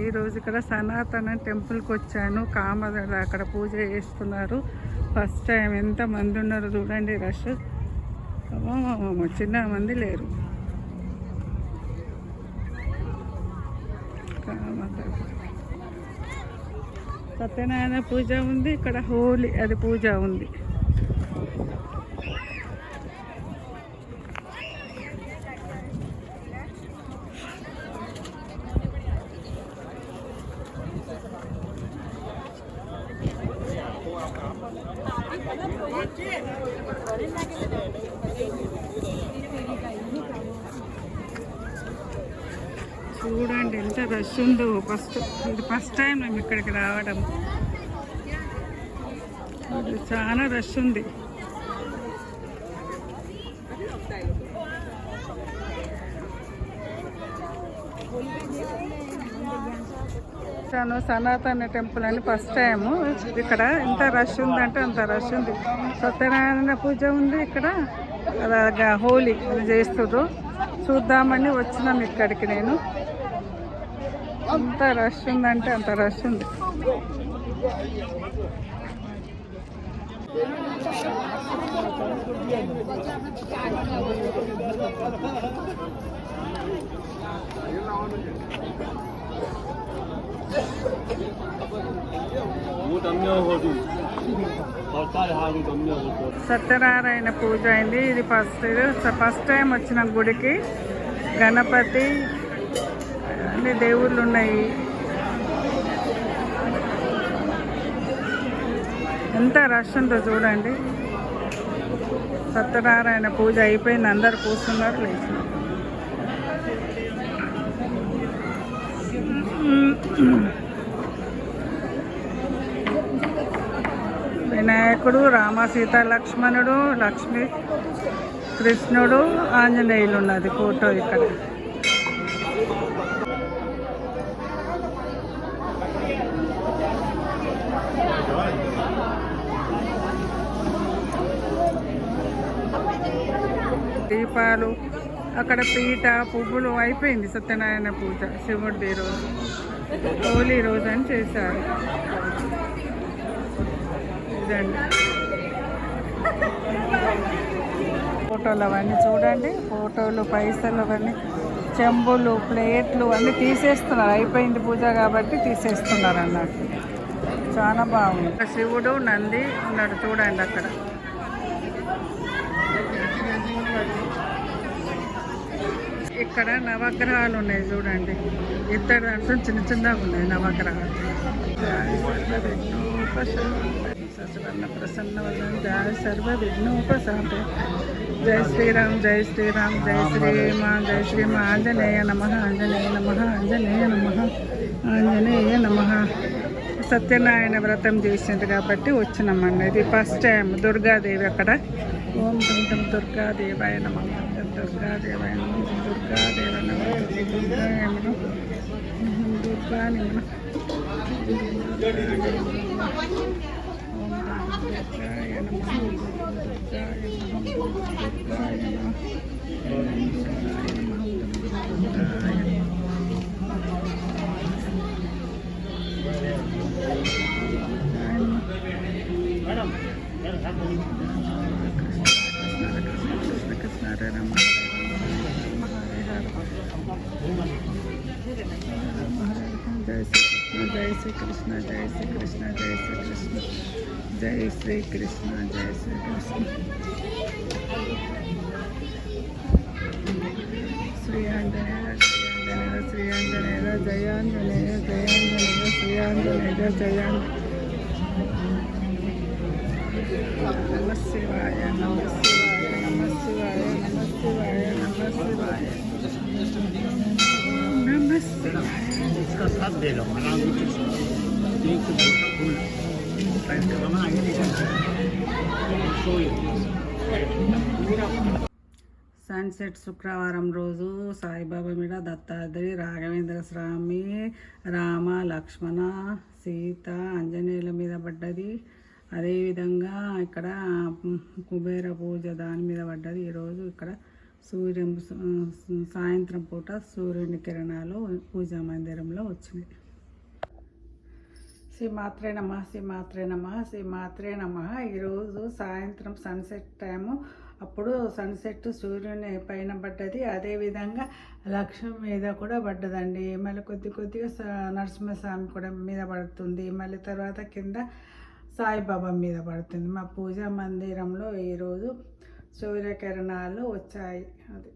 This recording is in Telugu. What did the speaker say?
ఈరోజు ఇక్కడ సనాతన టెంపుల్కి వచ్చాను. కామదడ అక్కడ పూజ చేస్తున్నారు. ఫస్ట్ టైం ఎంత మంది ఉన్నారు చూడండి, రష్ చిన్న మంది లేరు. సత్యనారాయణ పూజ ఉంది, ఇక్కడ హోలీ అది పూజ ఉంది. చూడండి ఎంత రష్ ఉందో. ఇది ఫస్ట్ టైం మేము ఇక్కడికి రావడం. చాలా రష్ ఉంది. సనాతన టెంపుల్ అని ఫస్ట్ టైము. ఇక్కడ ఎంత రష్ ఉందంటే అంత రష్ ఉంది. సత్యనారాయణ పూజ ఉంది ఇక్కడ, అలాగా హోలీ అది చేస్తుర్రు. చూద్దామని వచ్చినాం ఇక్కడికి. నేను అంత రష్ ఉందంటే అంత రష్ ఉంది. సత్యనారాయణ పూజ అయింది. ఇది ఫస్ట్ టైం వచ్చిన గుడికి. గణపతి అన్ని దేవుళ్ళు ఉన్నాయి. ఎంత రష్ ఉందో చూడండి. సత్యనారాయణ పూజ అయిపోయింది, అందరు కూర్చున్నారు, లేచినారు. వినాయకుడు, రామ సీత లక్ష్మణుడు, లక్ష్మి, కృష్ణుడు, ఆంజనేయులు ఉన్నది ఫోటో ఇక్కడ. దీపాలు, అక్కడ పీట, పువ్వులు అయిపోయింది. సత్యనారాయణ పూజ శివుడిది రోజు, హోలీ రోజు అని చేశారు. ఇదండి ఫోటోలు అవన్నీ చూడండి. ఫోటోలు, పైసలు అవన్నీ, చెంబులు, ప్లేట్లు అన్నీ తీసేస్తున్నారు. అయిపోయింది పూజ కాబట్టి తీసేస్తున్నారు అన్నట్టు. చాలా బాగుంది. శివుడు, నంది ఉన్నాడు చూడండి అక్కడ. ఇక్కడ నవగ్రహాలు ఉన్నాయి చూడండి. ఇద్దరు దాంట్లో చిన్న చిన్నగా ఉన్నాయి నవగ్రహాలు. ప్రసన్న జయ సర్వ విఘ్నోపశాంత. జై శ్రీరామ్, జై శ్రీరామ్, జై జై శ్రీమ. ఆంజనేయ నమ, ఆంజనేయ నమ, ఆంజనేయ నమ, ఆంజనేయ నమ. సత్యనారాయణ వ్రతం చేసింది కాబట్టి వచ్చినామండి. ఇది ఫస్ట్ టైం. దుర్గాదేవి అక్కడ. ఓం దుం దుర్గాదేవాయ నమ, దుర్గాదేవాయ నమ, దుర్గాదేవ నమ, దుర్గాయ నమ, దుర్గా నమ. జై శ్రీ కృష్ణ, జై శ్రీ కృష్ణ, జై శ్రీ కృష్ణ, జై శ్రీ కృష్ణ, జై శ్రీ కృష్ణ. శ్రీ ఆంజనేయ, శ్రీ ఆంజనేయ, జయాంజనేయ, జయాంజనేయ, శ్రీ ఆంజనేయ, జయాంజనేయ. నమ శివాయ, నమ శివాయ, నమ శివాయ, నమ శివాయ, నమ శివాయ, నమ శివాయ. इसका साथ दे लो, సన్సెట్ శుక్రవారం రోజు సాయిబాబా మీద దత్తాత్రేయ, రాఘవేంద్ర స్వామి, రామ, లక్ష్మణ, సీత, ఆంజనేయుల మీద పడ్డది. అదేవిధంగా ఇక్కడ కుబేర పూజ దాని మీద పడ్డది. ఈరోజు ఇక్కడ సాయంత్రం పూట సూర్యుని కిరణాలు పూజా మందిరంలో వచ్చినాయి. శ్రీమాత్రే నమః, శ్రీమాత్రే నమః, శ్రీమాత్రే నమః. ఈరోజు సాయంత్రం సన్సెట్ టైము, అప్పుడు సన్సెట్ సూర్యుని పైన పడ్డది, అదేవిధంగా లక్ష్మి మీద కూడా పడ్డదండి. మళ్ళీ కొద్దిగా నరసింహస్వామి కూడా మీద పడుతుంది, మళ్ళీ తర్వాత కింద సాయిబాబా మీద పడుతుంది. మా పూజా మందిరంలో ఈరోజు సూర్యకిరణాలు వచ్చాయి. అది